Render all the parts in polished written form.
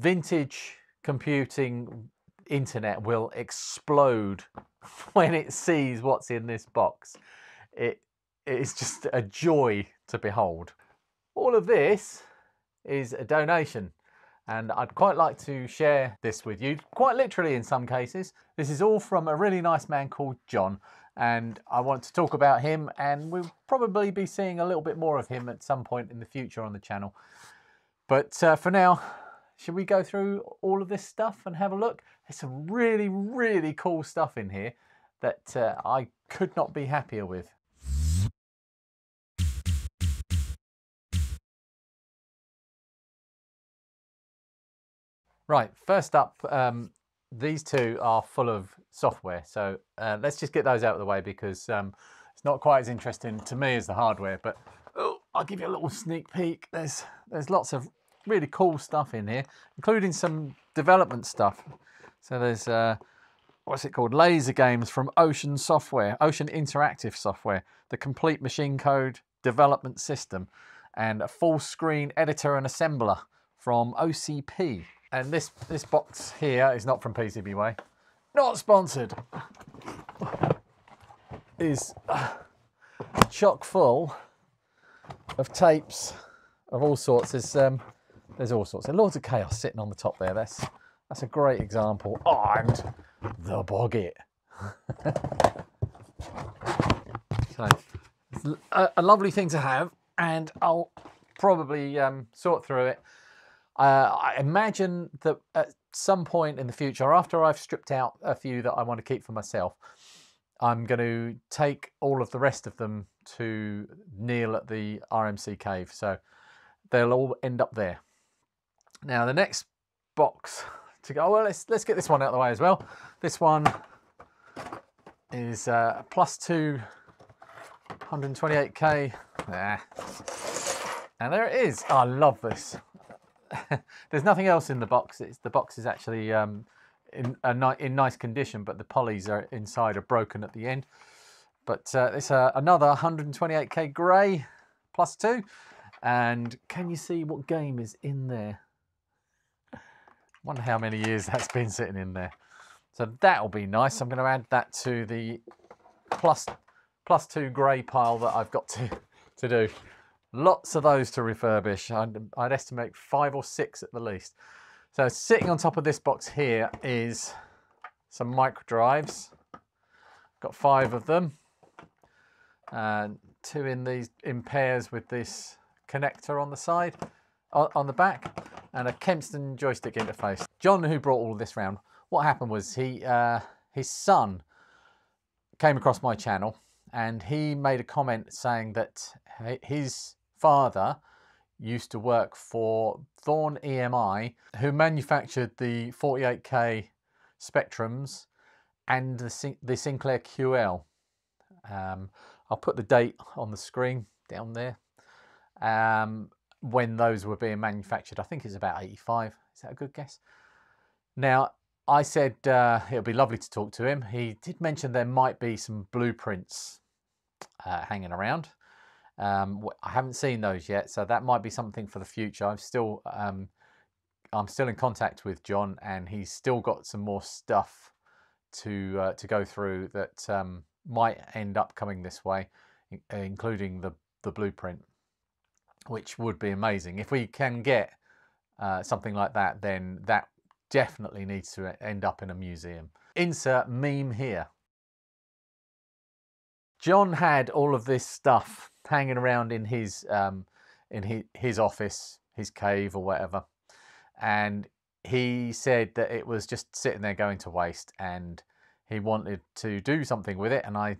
vintage computing internet will explode when it sees what's in this box. It is just a joy to behold. All of this is a donation, and I'd quite like to share this with you, quite literally in some cases. This is all from a really nice man called John, and I want to talk about him, and we'll probably be seeing a little bit more of him at some point in the future on the channel. But for now, should we go through all of this stuff and have a look? There's some really, really cool stuff in here that I could not be happier with. Right, first up, these two are full of software. So let's just get those out of the way because it's not quite as interesting to me as the hardware, but I'll give you a little sneak peek. There's lots of really cool stuff in here, including some development stuff. So there's, what's it called? Laser games from Ocean Software, Ocean Interactive Software, the complete machine code development system, and a full screen editor and assembler from OCP. And this box here is not from PCBWay, not sponsored, is chock full of tapes of all sorts. There's all sorts. And Lords of Chaos sitting on the top there. That's a great example. Oh, and the Boggit. So it's a lovely thing to have, and I'll probably sort through it. I imagine that at some point in the future, after I've stripped out a few that I want to keep for myself, I'm going to take all of the rest of them to Neil at the RMC cave. So they'll all end up there. Now the next box to go, well, let's get this one out of the way as well. This one is +2 128K. And there it is. Oh, I love this. There's nothing else in the box. The box is actually in nice condition, but the polys are inside are broken at the end. But it's another 128K grey +2. And can you see what game is in there? Wonder how many years that's been sitting in there. So that'll be nice. I'm going to add that to the +2 grey pile that I've got to do. Lots of those to refurbish. I'd estimate 5 or 6 at the least. So sitting on top of this box here is some micro drives. Got 5 of them. 2 in pairs with this connector on the side, on the back, and a Kempston joystick interface. John, who brought all of this round, what happened was his son came across my channel, and he made a comment saying that his father used to work for Thorn EMI, who manufactured the 48K Spectrums and the Sinclair QL. I'll put the date on the screen down there when those were being manufactured. I think it's about 85. Is that a good guess? Now, I said it would be lovely to talk to him. He did mention there might be some blueprints hanging around. I haven't seen those yet, so that might be something for the future. I'm still in contact with John, and he's still got some more stuff to go through that might end up coming this way, including the blueprint, which would be amazing. If we can get something like that, then that definitely needs to end up in a museum. Insert meme here. John had all of this stuff hanging around in his office, his cave or whatever, and he said that it was just sitting there going to waste, and he wanted to do something with it. And I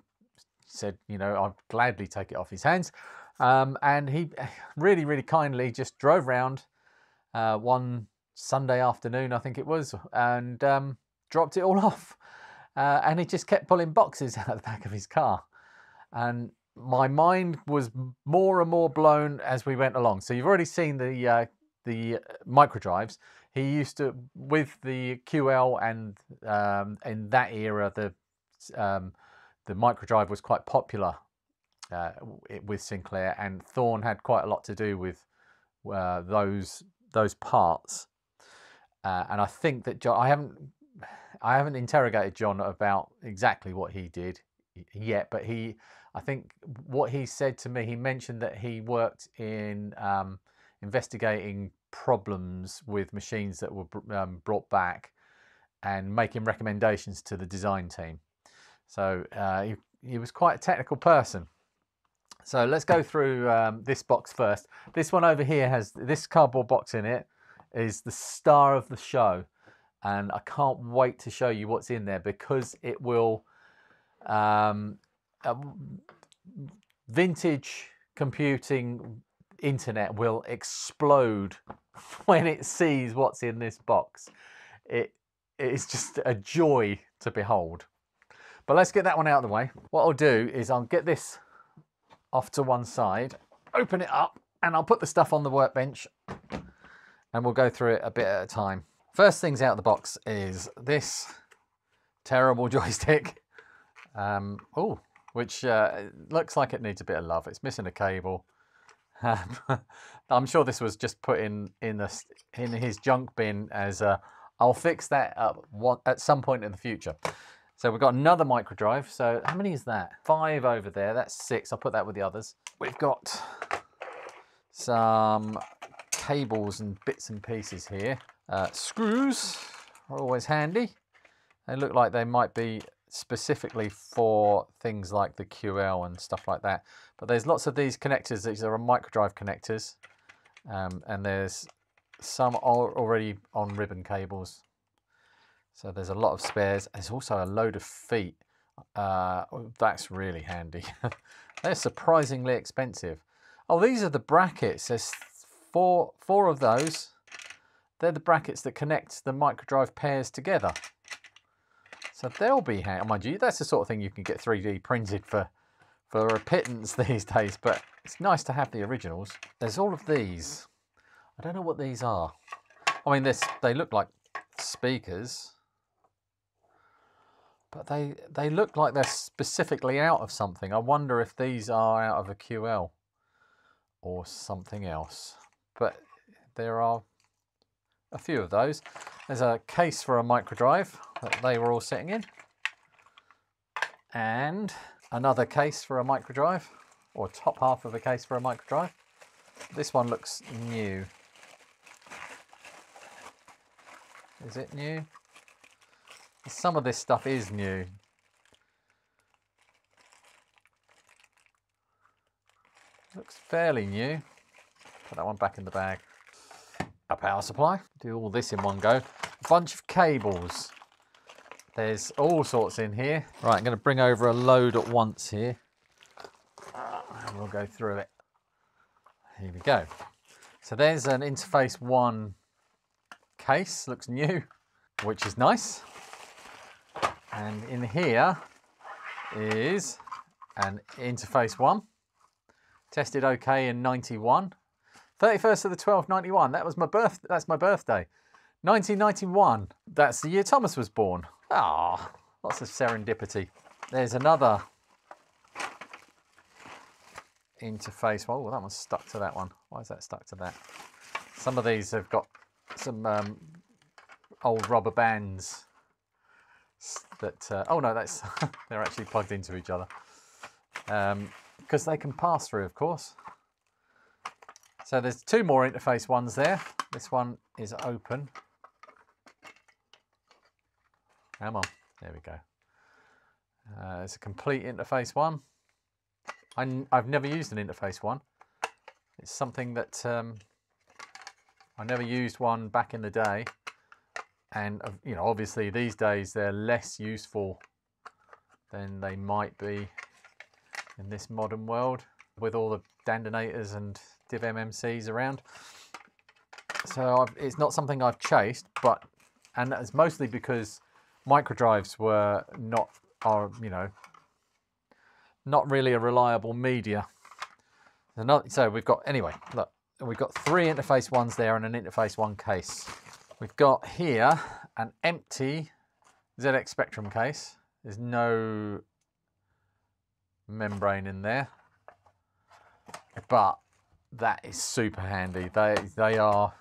said, you know, I'd gladly take it off his hands. And he really, really kindly just drove round one Sunday afternoon, I think it was, and dropped it all off. And he just kept pulling boxes out of the back of his car. And my mind was more and more blown as we went along. So you've already seen the micro drives. He used to, with the QL, and in that era, the micro drive was quite popular with Sinclair, and Thorn had quite a lot to do with those parts. And I think that John, I haven't interrogated John about exactly what he did yet, but I think what he said to me, he mentioned that he worked in investigating problems with machines that were brought back and making recommendations to the design team. So he was quite a technical person. So let's go through this box first. This one over here has this cardboard box in it, is the star of the show. And I can't wait to show you what's in there, because it will, vintage computing internet will explode when it sees what's in this box. It is just a joy to behold. But let's get that one out of the way. What I'll do is I'll get this off to one side, open it up, and I'll put the stuff on the workbench, and we'll go through it a bit at a time. First things out of the box is this terrible joystick, which looks like it needs a bit of love. It's missing a cable. I'm sure this was just put in his junk bin as I'll fix that up at some point in the future. So we've got another micro drive. So how many is that? 5 over there. That's 6. I'll put that with the others. We've got some cables and bits and pieces here. Screws are always handy. They look like they might be specifically for things like the QL and stuff like that. But there's lots of these connectors. These are micro drive connectors. And there's some already on ribbon cables. So there's a lot of spares. There's also a load of feet. That's really handy. They're surprisingly expensive. Oh, these are the brackets. There's four of those. They're the brackets that connect the micro drive pairs together. So they'll be handy. Mind you, that's the sort of thing you can get 3D printed for a pittance these days, but it's nice to have the originals. There's all of these. I don't know what these are. I mean, they look like speakers, but they look like they're specifically out of something. I wonder if these are out of a QL or something else. But there are a few of those. There's a case for a micro drive that they were all sitting in, and another case for a micro drive, or top half of a case for a micro drive. This one looks new. Is it new? Some of this stuff is new. Looks fairly new. Put that one back in the bag. A power supply. Do all this in one go. A bunch of cables. There's all sorts in here. Right, I'm going to bring over a load at once here. And we'll go through it. Here we go. So there's an interface 1 case. Looks new, which is nice. And in here is an interface 1. Tested okay in 91. 31st of the 12th, 91. That's my birthday. 1991. That's the year Thomas was born. Ah, lots of serendipity. There's another interface. Oh, that one's stuck to that one. Why is that stuck to that? Some of these have got some old rubber bands that. Oh no, that's they're actually plugged into each other because they can pass through, of course. So there's 2 more interface 1s there. This one is open. Come on, there we go. It's a complete interface 1. I've never used an interface 1. It's something that I never used one back in the day, and you know, obviously these days they're less useful than they might be in this modern world with all the dandinators and div MMCs around. So it's not something I've chased, and that's mostly because micro drives were not really a reliable media. So we've got, anyway, look, we've got 3 interface 1s there and an interface 1 case. We've got here an empty ZX Spectrum case. There's no membrane in there, but that is super handy. They are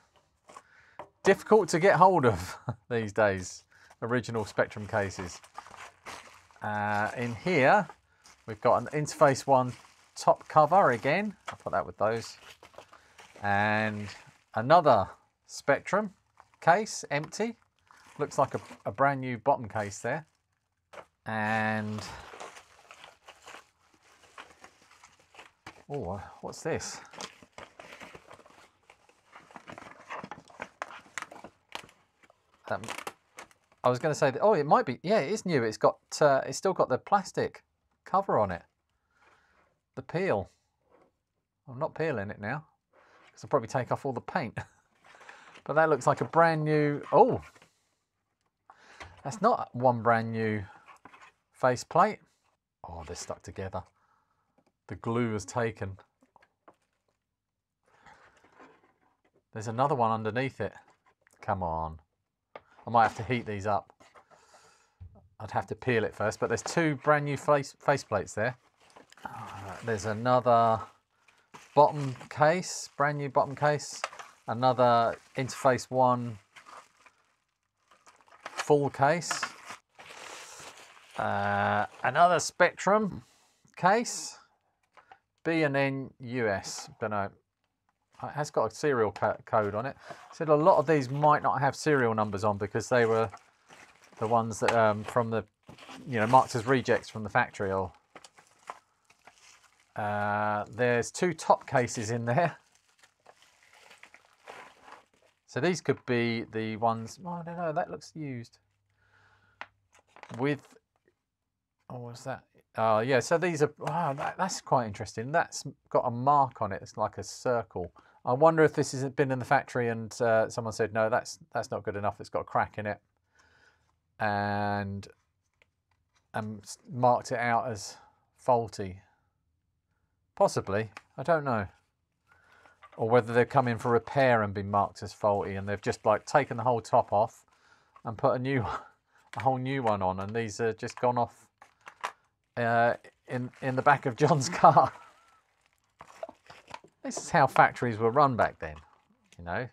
difficult to get hold of these days, original Spectrum cases. In here, we've got an Interface 1 top cover again. I'll put that with those. And another Spectrum case, empty. Looks like a brand new bottom case there. And oh, what's this? I was going to say that, oh, it might be, yeah, it is new. It's got, it's still got the plastic cover on it. The peel. I'm not peeling it now, because I'll probably take off all the paint. But that looks like a brand new, oh, that's not one brand new faceplate. Oh, they're stuck together. The glue has taken. There's another one underneath it. Come on. I might have to heat these up. I'd have to peel it first, but there's two brand new faceplates there. There's another bottom case, brand new bottom case. Another Interface 1 full case. Another Spectrum case. B&N US. Don't know. It has got a serial code on it. Said a lot of these might not have serial numbers on because they were the ones that from the, you know, marked as rejects from the factory. Or there's two top cases in there. So these could be the ones. Oh, I don't know. That looks used. With, oh, what's that? Oh, yeah. So these are. Wow, that's quite interesting. That's got a mark on it. It's like a circle. I wonder if this has been in the factory and someone said, no, that's not good enough. It's got a crack in it, and marked it out as faulty. Possibly, I don't know. Or whether they've come in for repair and been marked as faulty, and they've just like taken the whole top off and put a whole new one on, and these are just gone off in the back of John's car. This is how factories were run back then, you know.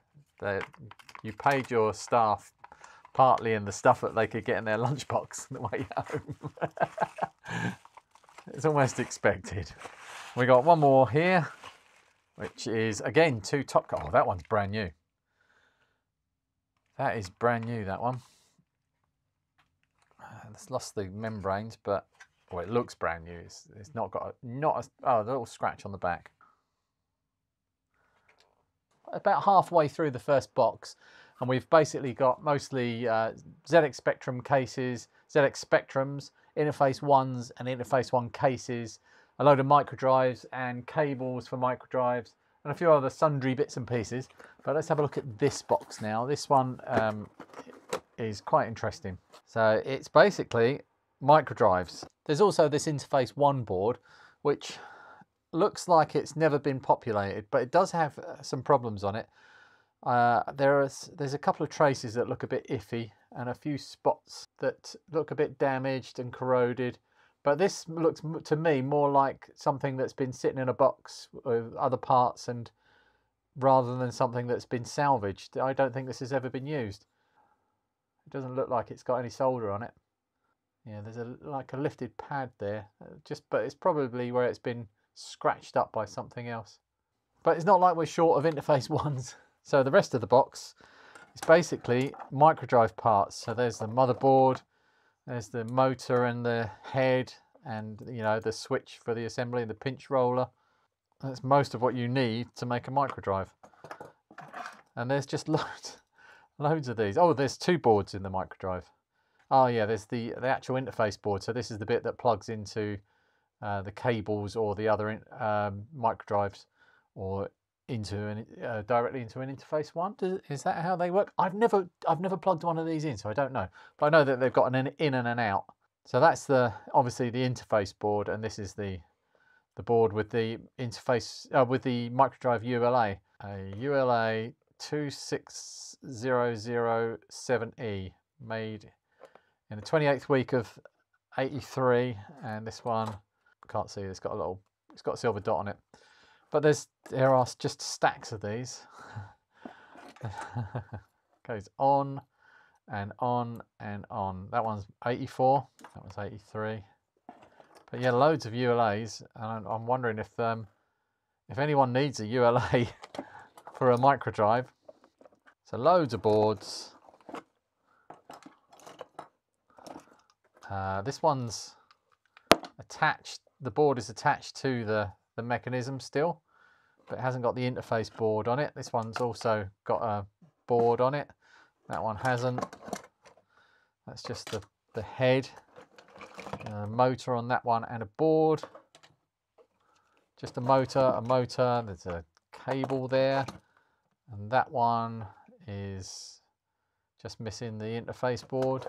You paid your staff partly in the stuff that they could get in their lunchbox on the way home. It's almost expected. We got one more here, which is, again, two top cover. Oh, that one's brand new. That is brand new, that one. It's lost the membranes, but well, it looks brand new. It's not got a little scratch on the back. About halfway through the first box, and we've basically got mostly ZX Spectrum cases, ZX Spectrums, Interface 1s and Interface 1 cases, a load of microdrives and cables for microdrives, and a few other sundry bits and pieces. But let's have a look at this box now. This one is quite interesting. So it's basically microdrives. There's also this Interface 1 board, which looks like it's never been populated, but it does have some problems on it. There's a couple of traces that look a bit iffy and a few spots that look a bit damaged and corroded. But this looks to me more like something that's been sitting in a box with other parts, and rather than something that's been salvaged. I don't think this has ever been used. It doesn't look like it's got any solder on it. Yeah, there's like a lifted pad there, but it's probably where it's been scratched up by something else. But it's not like we're short of Interface 1s. So the rest of the box is basically microdrive parts. So there's the motherboard, there's the motor and the head, and you know, the switch for the assembly and the pinch roller. That's most of what you need to make a microdrive. And there's just loads of these. Oh, there's two boards in the microdrive. Oh yeah, there's the actual interface board. So this is the bit that plugs into the cables or the other microdrives, or into directly into an Interface 1. Is that how they work? I've never plugged one of these in, so I don't know. But I know that they've got an in and an out. So that's obviously the interface board, and this is the board with the interface with the microdrive ULA. A ULA 26007E, made in the 28th week of 83, and this one, can't see, it's got a silver dot on it. But there are just stacks of these. Goes on and on and on. That one's 84. That one's 83. But yeah, loads of ULAs, and I'm wondering if anyone needs a ULA for a micro drive. So loads of boards. This one's attached. The board is attached to the mechanism still, but it hasn't got the interface board on it. This one's also got a board on it. That one hasn't. That's just the head. Motor on that one and a board. Just a motor, there's a cable there, and that one is just missing the interface board.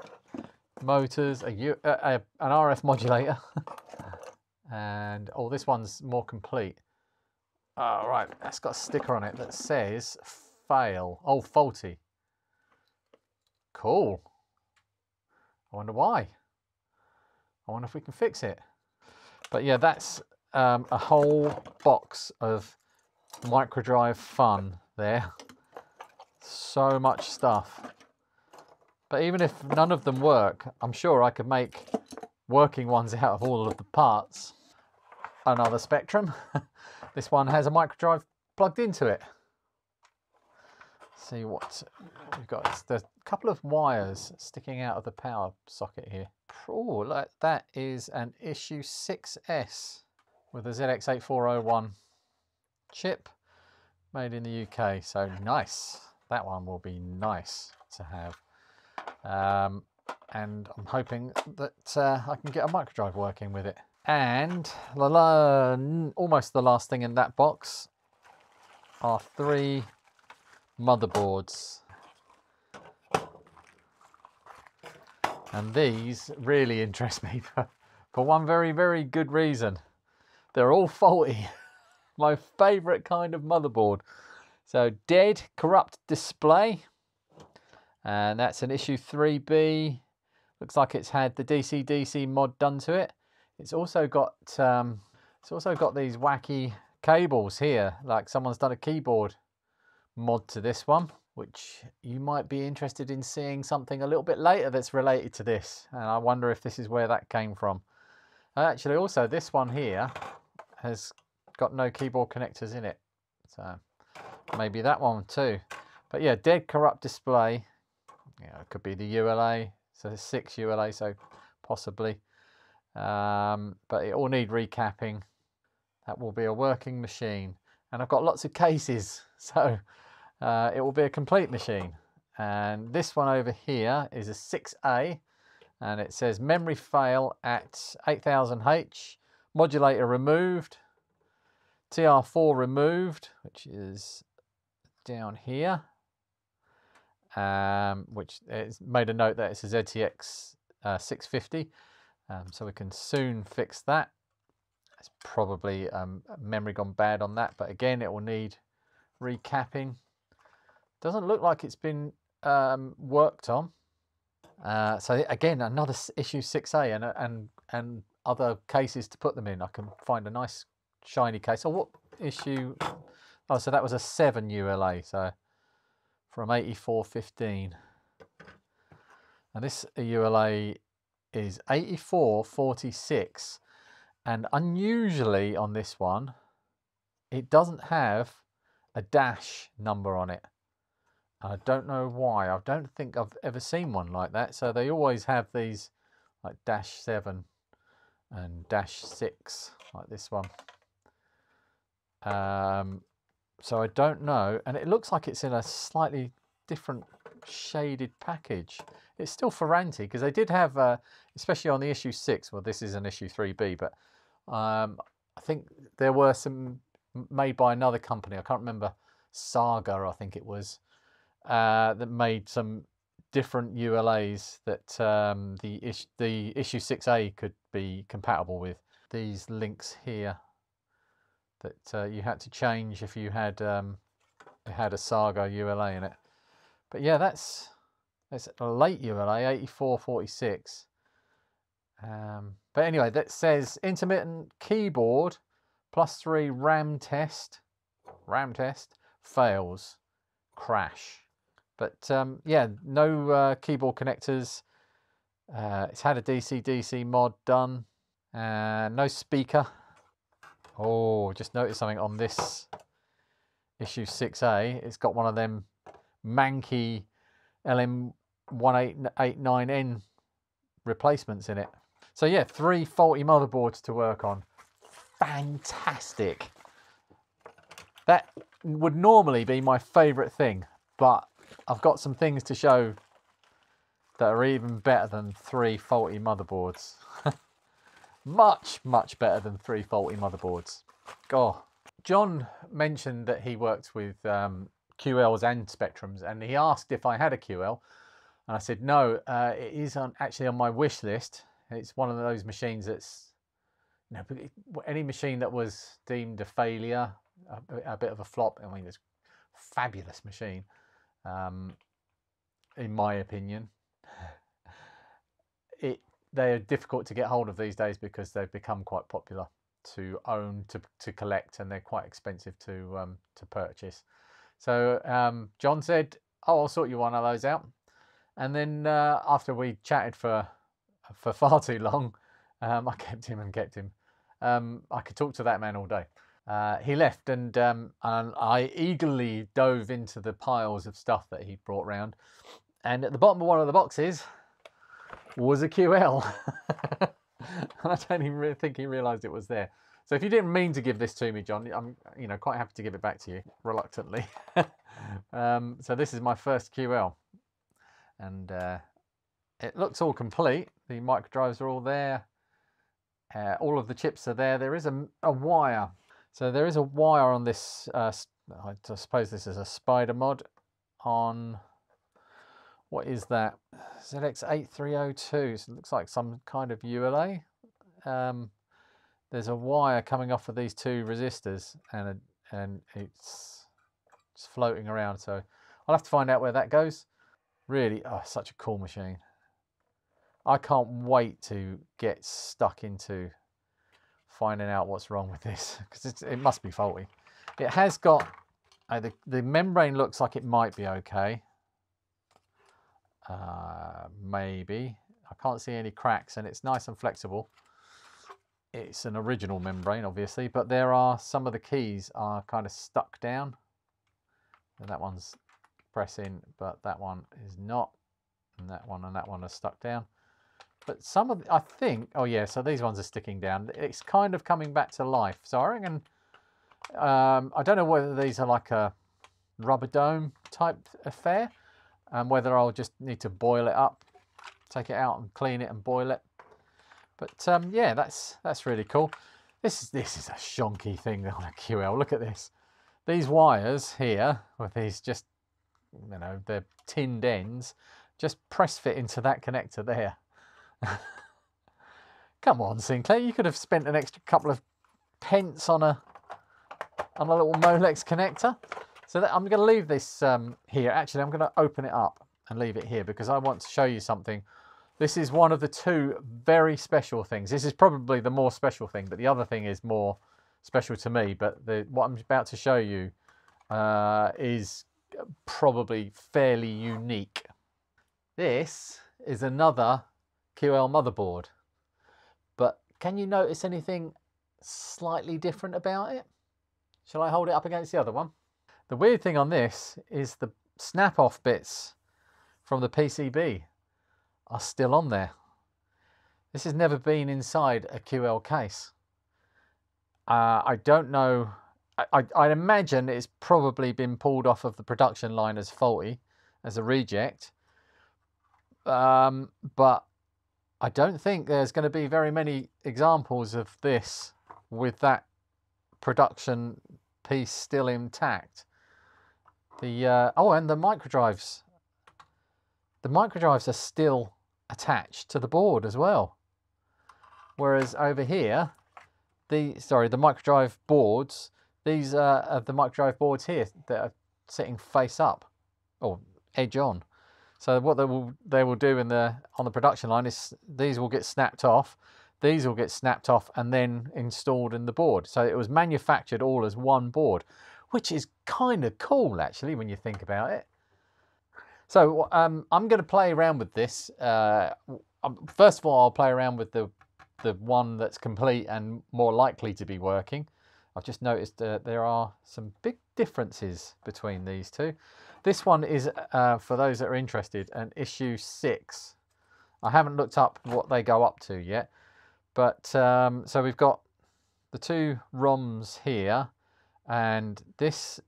Motors, an RF modulator, and oh, this one's more complete. Oh, right, that's got a sticker on it that says fail. Oh, faulty. Cool. I wonder why. I wonder if we can fix it. But yeah, that's a whole box of microdrive fun there. So much stuff. But even if none of them work, I'm sure I could make working ones out of all of the parts. Another Spectrum. This one has a microdrive plugged into it. See what we've got. There's a couple of wires sticking out of the power socket here. Oh, look, that is an issue 6S with a ZX8401 chip made in the UK. So nice. That one will be nice to have. And I'm hoping that I can get a microdrive working with it. And almost the last thing in that box are 3 motherboards. And these really interest me for one very, very good reason. They're all faulty. My favourite kind of motherboard. So dead, corrupt display. And that's an issue 3B. Looks like it's had the DC-DC mod done to it. It's also got these wacky cables here, like someone's done a keyboard mod to this one, which you might be interested in seeing something a little bit later that's related to this. And I wonder if this is where that came from. Actually, also this one here has got no keyboard connectors in it, so maybe that one too. But yeah, dead corrupt display. Yeah, it could be the ULA. So there's 6 ULA, so possibly. But it will need recapping. That will be a working machine. And I've got lots of cases, so it will be a complete machine. And this one over here is a 6A, and it says memory fail at 8000H, modulator removed, TR4 removed, which is down here. Which it's made a note that it's a ZTX 650, so we can soon fix that. It's probably memory gone bad on that, but again, it will need recapping. Doesn't look like it's been worked on. So again, another issue 6A and other cases to put them in. I can find a nice shiny case. Oh, what issue? Oh, so that was a 7 ULA. So from 8415, and this ULA is 8446, and unusually on this one it doesn't have a dash number on it. I don't know why. I don't think I've ever seen one like that. So they always have these like -7 and -6 like this one. So I don't know, and it looks like it's in a slightly different shaded package. It's still Ferranti, because they did have, especially on the issue 6, well this is an issue 3B, but I think there were some made by another company, I can't remember, Saga I think it was, that made some different ULAs that the issue 6A could be compatible with. These links here that you had to change if you had a Saga ULA in it. But yeah, that's a late ULA, 8446. But anyway, that says intermittent keyboard +3 RAM test fails, crash. But yeah, no keyboard connectors. It's had a DC-DC mod done. No speaker. Oh, just noticed something on this issue 6A. It's got one of them manky LM1889N replacements in it. So yeah, 3 faulty motherboards to work on. Fantastic. That would normally be my favourite thing, but I've got some things to show that are even better than 3 faulty motherboards. Much, much better than 3 faulty motherboards. God. John mentioned that he works with QLs and Spectrums, and he asked if I had a QL, and I said no. It is actually on my wish list. It's one of those machines that's, you know, any machine that was deemed a failure, a bit of a flop. I mean, it's a fabulous machine, in my opinion. They are difficult to get hold of these days because they've become quite popular to own, to collect, and they're quite expensive to purchase. So John said, "Oh, I'll sort you one of those out." And then after we chatted for far too long, I kept him and kept him. I could talk to that man all day. He left, and I eagerly dove into the piles of stuff that he'd brought round. And at the bottom of one of the boxes was a QL. And I don't even really think he realised it was there. So if you didn't mean to give this to me, John, I'm quite happy to give it back to you, reluctantly. So this is my first QL. And it looks all complete. The microdrives are all there. All of the chips are there. There is a wire. So there is a wire on this. I suppose this is a spider mod on, what is that? ZX8302. So it looks like some kind of ULA. There's a wire coming off of these 2 resistors, and it's floating around. So I'll have to find out where that goes. Really, such a cool machine. I can't wait to get stuck into finding out what's wrong with this, because it must be faulty. It has got, the membrane looks like it might be okay. Maybe. I can't see any cracks, and it's nice and flexible. It's an original membrane, obviously, but there are some of the keys are kind of stuck down. And that one's pressing, but that one is not. And that one are stuck down. But some of, I think, oh yeah, so these ones are sticking down. It's kind of coming back to life. So I reckon, I don't know whether these are like a rubber dome type affair, and whether I'll just need to boil it up, take it out and clean it and boil it. But yeah, that's really cool. This is a shonky thing on a QL. Look at this. These wires here, with these just, they're tinned ends, just press fit into that connector there. Come on, Sinclair, you could have spent an extra couple of pence on a little Molex connector. So I'm going to leave this here. Actually, I'm going to open it up and leave it here because I want to show you something. This is one of the 2 very special things. This is probably the more special thing, but the other thing is more special to me. But what I'm about to show you is probably fairly unique. This is another QL motherboard. But can you notice anything slightly different about it? Shall I hold it up against the other one? The weird thing on this is the snap-off bits from the PCB are still on there. This has never been inside a QL case. I don't know. I'd imagine it's probably been pulled off of the production line as faulty, as a reject. But I don't think there's going to be very many examples of this with that production piece still intact. And the microdrives. The microdrives are still attached to the board as well. Whereas over here, the microdrive boards, these are the microdrive boards here that are sitting face up or edge on. So what they will do on the production line is these will get snapped off, these will get snapped off and then installed in the board. So it was manufactured all as one board, which is kind of cool actually when you think about it. So I'm going to play around with this. First of all, I'll play around with the one that's complete and more likely to be working. I've just noticed there are some big differences between these two. This one is, for those that are interested, an issue 6. I haven't looked up what they go up to yet, but so we've got the 2 ROMs here, and this,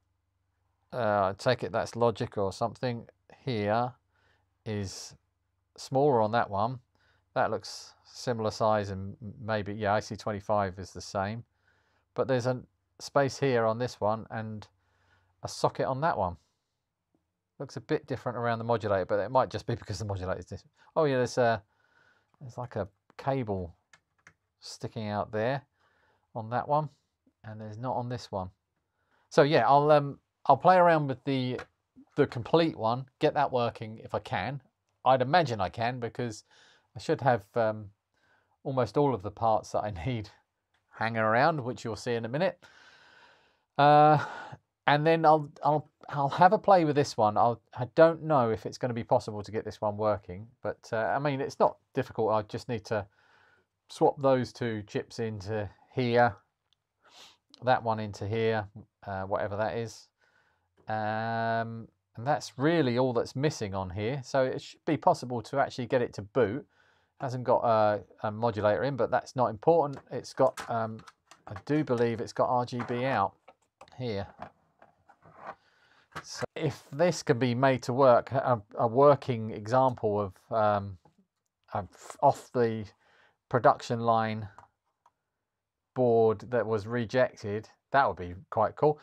I take it that's logic or something, here is smaller on that one. That looks similar size, and maybe, yeah, IC25 is the same. But there's a space here on this one and a socket on that one. Looks a bit different around the modulator, but it might just be because the modulator is different. Oh yeah, there's like a cable sticking out there on that one, and there's not on this one. So yeah, I'll play around with the complete one, get that working if I can. I'd imagine I can, because I should have almost all of the parts that I need hanging around, which you'll see in a minute. And then I'll have a play with this one. I don't know if it's going to be possible to get this one working, but I mean, it's not difficult. I just need to swap those 2 chips into here, that one into here, whatever that is. And that's really all that's missing on here. So it should be possible to actually get it to boot. Hasn't got a modulator in, but that's not important. It's got, I do believe it's got RGB out here. So if this can be made to work, a working example of off the production line board that was rejected, that would be quite cool.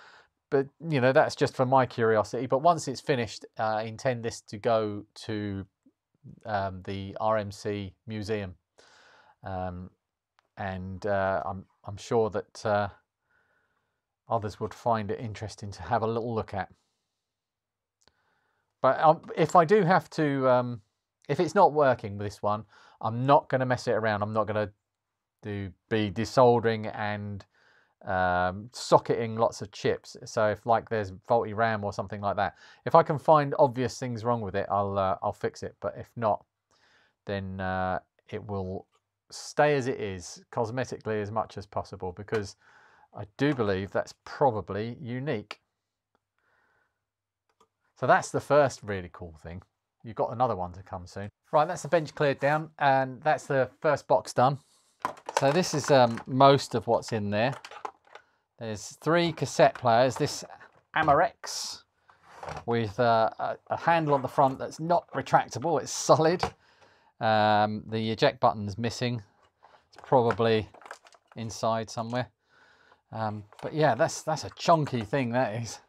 But you know, that's just for my curiosity. But once it's finished, I intend this to go to the RMC museum, and I'm sure that others would find it interesting to have a little look at. But if I do have to, if it's not working with this one, I'm not going to mess it around. I'm not going to be desoldering and socketing lots of chips. So if like there's faulty RAM or something like that, if I can find obvious things wrong with it, I'll fix it. But if not, then it will stay as it is, cosmetically as much as possible, because I do believe that's probably unique. So that's the first really cool thing. You've got another one to come soon. Right, that's the bench cleared down, and that's the first box done. So this is most of what's in there. There's 3 cassette players. This Amerex with a handle on the front that's not retractable. It's solid. The eject button's missing. It's probably inside somewhere. But yeah, that's a chunky thing, that is.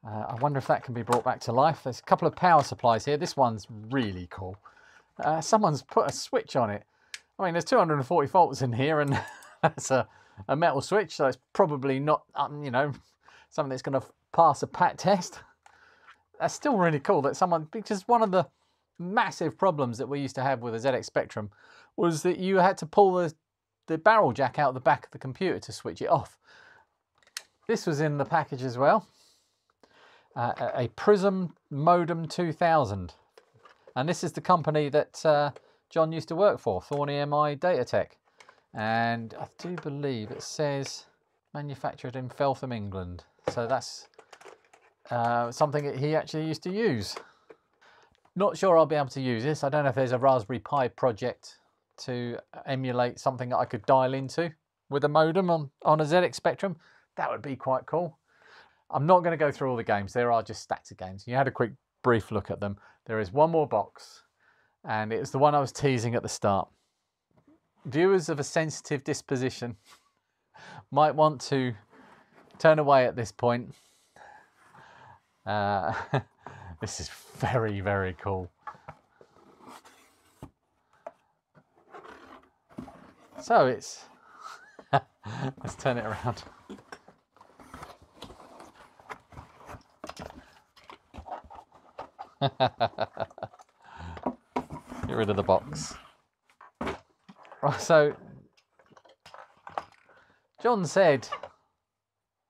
I wonder if that can be brought back to life. There's a couple of power supplies here. This one's really cool. Someone's put a switch on it. I mean, there's 240 volts in here, and that's a metal switch, so it's probably not, you know, something that's going to pass a PAT test. That's still really cool that someone, because one of the massive problems that we used to have with a ZX Spectrum was that you had to pull the barrel jack out of the back of the computer to switch it off. This was in the package as well. A Prism Modem 2000. And this is the company that John used to work for, Thorny MI Datatech. And I do believe it says manufactured in Feltham, England. So that's something that he actually used to use. Not sure I'll be able to use this. I don't know if there's a Raspberry Pi project to emulate something that I could dial into with a modem on a ZX Spectrum. That would be quite cool. I'm not going to go through all the games. There are just stacks of games. You had a quick brief look at them. There is one more box, and it's the one I was teasing at the start. Viewers of a sensitive disposition might want to turn away at this point. This is very, very cool. So it's... let's turn it around. Get rid of the box. Right, so John said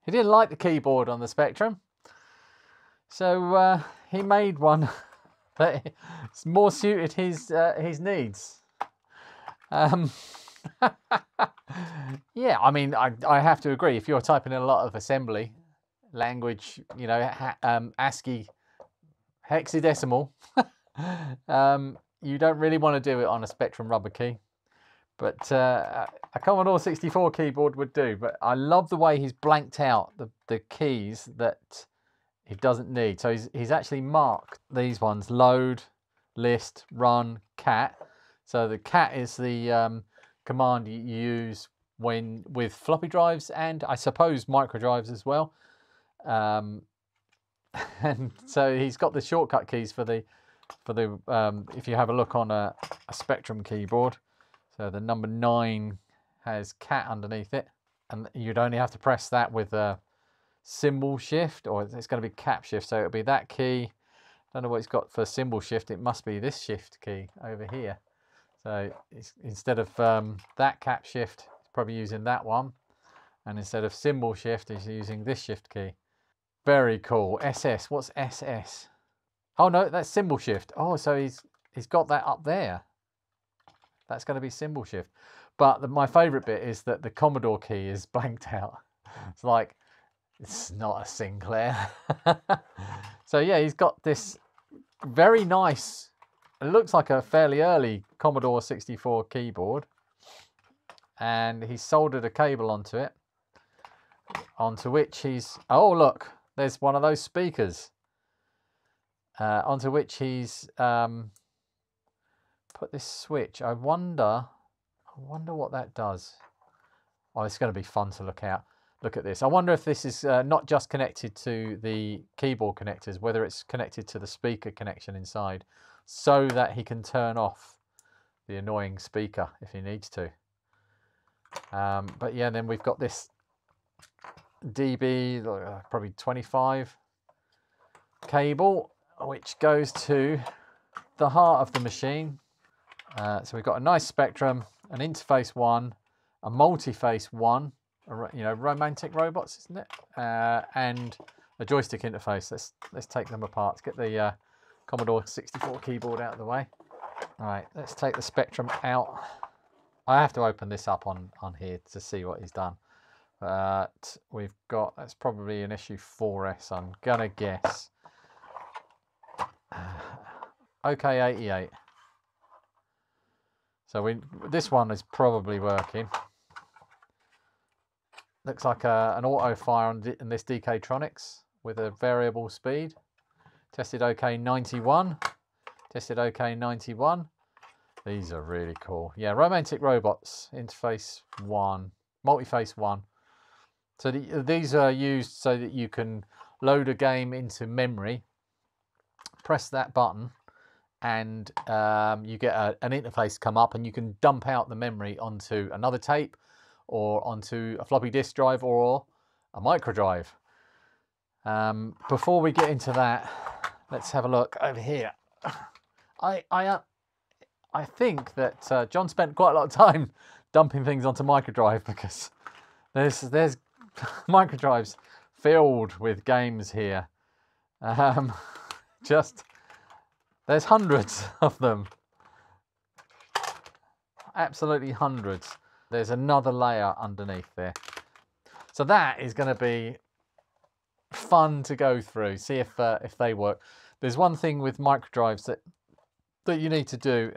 he didn't like the keyboard on the Spectrum, so he made one It's more suited his needs. Yeah, I mean, I have to agree. If you're typing in a lot of assembly language, you know, ASCII hexadecimal, you don't really want to do it on a Spectrum rubber key. But a Commodore 64 keyboard would do. But I love the way he's blanked out the keys that he doesn't need. So he's actually marked these ones: load, list, run, cat. So the cat is the command you use when with floppy drives and I suppose micro drives as well. And so he's got the shortcut keys for the if you have a look on a Spectrum keyboard. So the number 9 has cat underneath it, and you'd only have to press that with a symbol shift, or it's going to be cap shift. So it'll be that key. Don't know what it's got for symbol shift. It must be this shift key over here. So instead of that cap shift, it's probably using that one, and instead of symbol shift, it's using this shift key. Very cool. SS. What's SS? Oh no, that's symbol shift. Oh, so he's got that up there. That's going to be symbol shift. But my favourite bit is that the Commodore key is blanked out. It's like, it's not a Sinclair. So yeah, he's got this very nice, it looks like a fairly early Commodore 64 keyboard. And he's soldered a cable onto it, onto which he's, oh look, there's one of those speakers. Onto which he's put this switch. I wonder what that does. Oh, it's going to be fun to look at this. I wonder if this is not just connected to the keyboard connectors, whether it's connected to the speaker connection inside, so that he can turn off the annoying speaker if he needs to. But yeah, then we've got this DB, probably 25 cable, which goes to the heart of the machine. So we've got a nice Spectrum, an interface 1, a multi-face 1, you know, romantic robots, isn't it? And a joystick interface. Let's take them apart. Let's get the Commodore 64 keyboard out of the way. All right, let's take the Spectrum out. I have to open this up on here to see what he's done. But we've got, that's probably an issue 4S, I'm gonna guess. OK 88. So this one is probably working. Looks like an auto fire in this DK-Tronics with a variable speed. Tested OK 91. Tested OK 91. These are really cool. Yeah, romantic robots, interface 1, multi-face 1. So these are used so that you can load a game into memory, press that button, and you get an interface come up, and you can dump out the memory onto another tape or onto a floppy disk drive or a micro drive. Before we get into that, let's have a look over here. I think that John spent quite a lot of time dumping things onto micro drive, because there's micro drives filled with games here. There's hundreds of them. Absolutely hundreds. There's another layer underneath there. So that is going to be fun to go through, see if they work. There's one thing with micro drives that you need to do,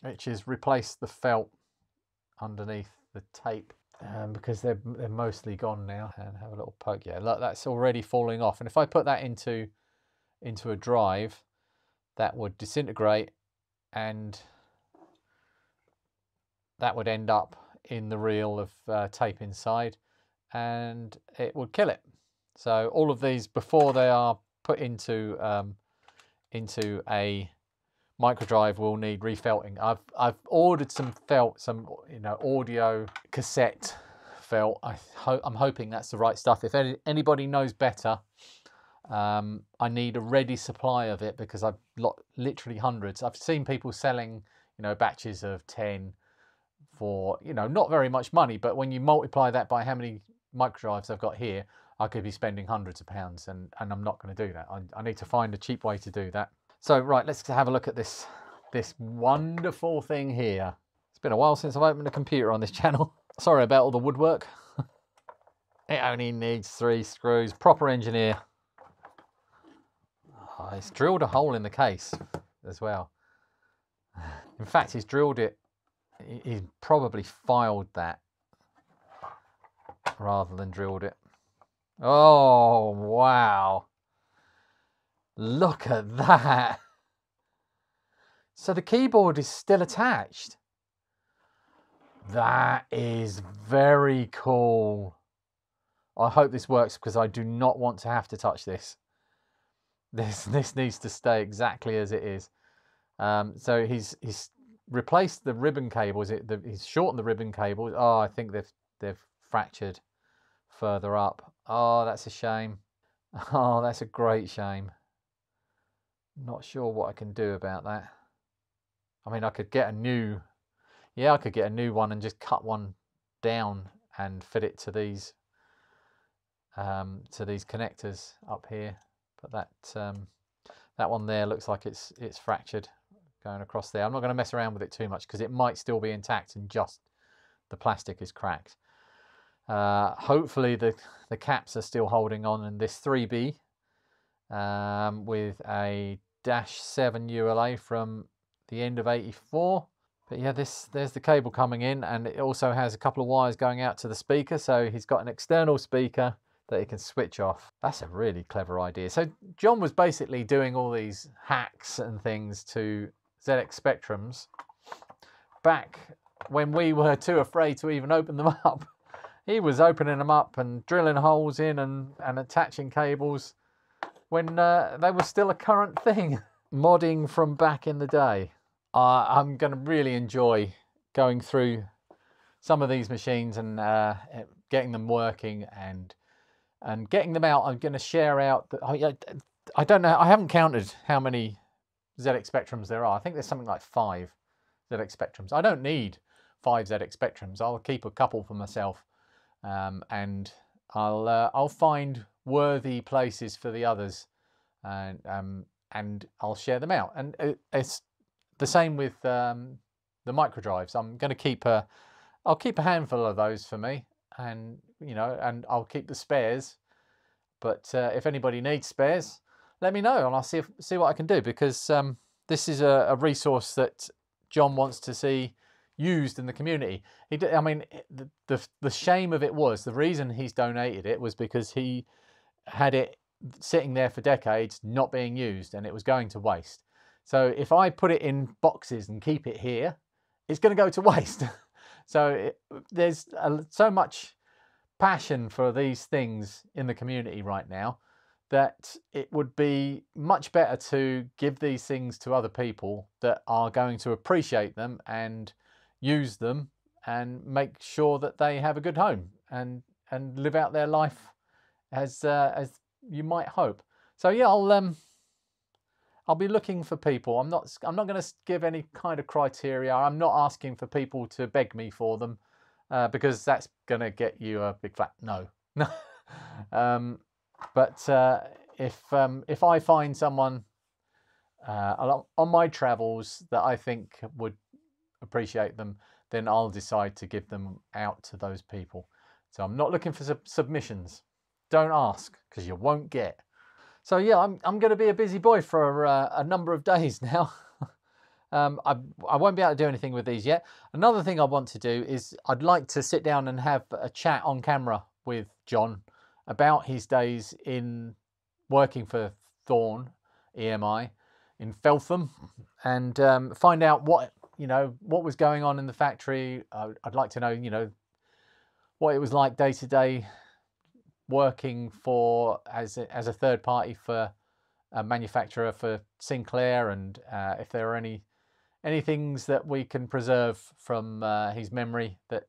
which is replace the felt underneath the tape, because they're mostly gone now. And have a little poke. Yeah, look, that's already falling off. And if I put that into a drive, that would disintegrate, and that would end up in the reel of tape inside, and it would kill it. So all of these, before they are put into a micro drive, will need refelting. I've ordered some felt, some audio cassette felt. I'm hoping that's the right stuff. If anybody knows better, I need a ready supply of it, because I've literally hundreds. I've seen people selling batches of 10 for not very much money, but when you multiply that by how many micro drives I've got here, I could be spending hundreds of pounds, and I'm not going to do that. I need to find a cheap way to do that. So right, let's have a look at this wonderful thing here. It's been a while since I've opened a computer on this channel. Sorry about all the woodwork. It only needs 3 screws. Proper engineer. Oh, he's drilled a hole in the case as well. In fact, he's drilled it. He's probably filed that rather than drilled it. Oh, wow. Look at that. So the keyboard is still attached. That is very cool. I hope this works because I do not want to have to touch this. This needs to stay exactly as it is. So he's replaced the ribbon cables. He's shortened the ribbon cables. Oh, I think they've fractured further up. Oh, that's a shame. Oh, that's a great shame. Not sure what I can do about that. I mean, I could get a new, yeah, I could get a new one and just cut one down and fit it to these connectors up here. But that one there looks like it's fractured going across there. I'm not going to mess around with it too much because it might still be intact and just the plastic is cracked. Hopefully the caps are still holding on in this 3B with a -7 ULA from the end of '84. But yeah, there's the cable coming in, and it also has a couple of wires going out to the speaker, so he's got an external speaker that he can switch off. That's a really clever idea. So John was basically doing all these hacks and things to ZX Spectrums back when we were too afraid to even open them up. He was opening them up and drilling holes in and attaching cables when they were still a current thing. Modding from back in the day. I'm going to really enjoy going through some of these machines and getting them working and getting them out. I'm going to share out. I don't know. I haven't counted how many ZX Spectrums there are. I think there's something like 5 ZX Spectrums. I don't need 5 ZX Spectrums. I'll keep a couple for myself, and I'll find worthy places for the others, and I'll share them out. And it's the same with the microdrives. I'm going to I'll keep a handful of those for me, and and I'll keep the spares. But if anybody needs spares, let me know, and I'll see what I can do, because this is a resource that John wants to see used in the community. I mean, the shame of it was, the reason he's donated it was because he had it sitting there for decades not being used and it was going to waste. So if I put it in boxes and keep it here, it's going to go to waste. So there's so much passion for these things in the community right now that it would be much better to give these things to other people that are going to appreciate them and use them and make sure that they have a good home and live out their life as you might hope. So yeah, I'll be looking for people. I'm not going to give any kind of criteria. I'm not asking for people to beg me for them, because that's going to get you a big flat no. But if I find someone on my travels that I think would appreciate them, then I'll decide to give them out to those people. So I'm not looking for submissions. Don't ask, because you won't get. So yeah, I'm going to be a busy boy for a number of days now. I won't be able to do anything with these yet. Another thing I want to do is I'd like to sit down and have a chat on camera with John about his days in working for Thorn EMI in Feltham, and find out what was going on in the factory. I'd like to know what it was like day to day working for as a third party for a manufacturer for Sinclair, and if there are any things that we can preserve from his memory that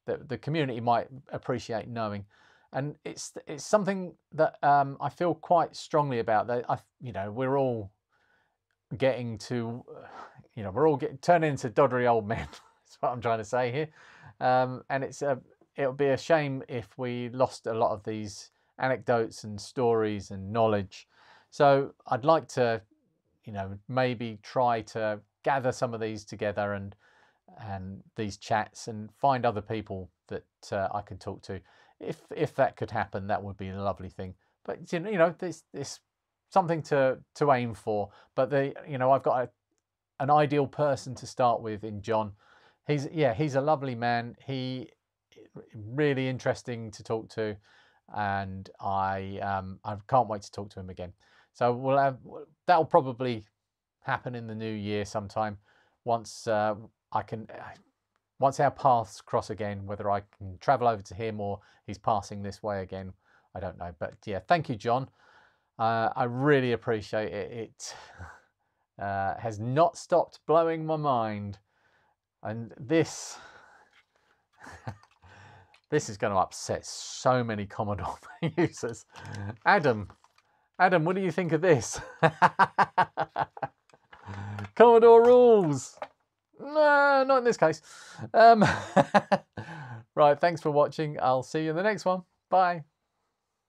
the community might appreciate knowing. And it's something that I feel quite strongly about. That we're all getting to, we're all turning into doddery old men. That's what I'm trying to say here. And it'll be a shame if we lost a lot of these anecdotes and stories and knowledge. So I'd like to, you know, maybe try to gather some of these together and these chats and find other people that I can talk to. If that could happen, that would be a lovely thing. But you know, this something to aim for. But you know, I've got an ideal person to start with in John. He's a lovely man. He really interesting to talk to, and I can't wait to talk to him again. So that'll probably happen in the new year sometime, once once our paths cross again. Whether I can travel over to him or he's passing this way again, I don't know. But yeah, thank you, John. I really appreciate it. It has not stopped blowing my mind, and this this is going to upset so many Commodore users. Adam, what do you think of this? Commodore rules. No, not in this case. Right, thanks for watching. I'll see you in the next one. Bye.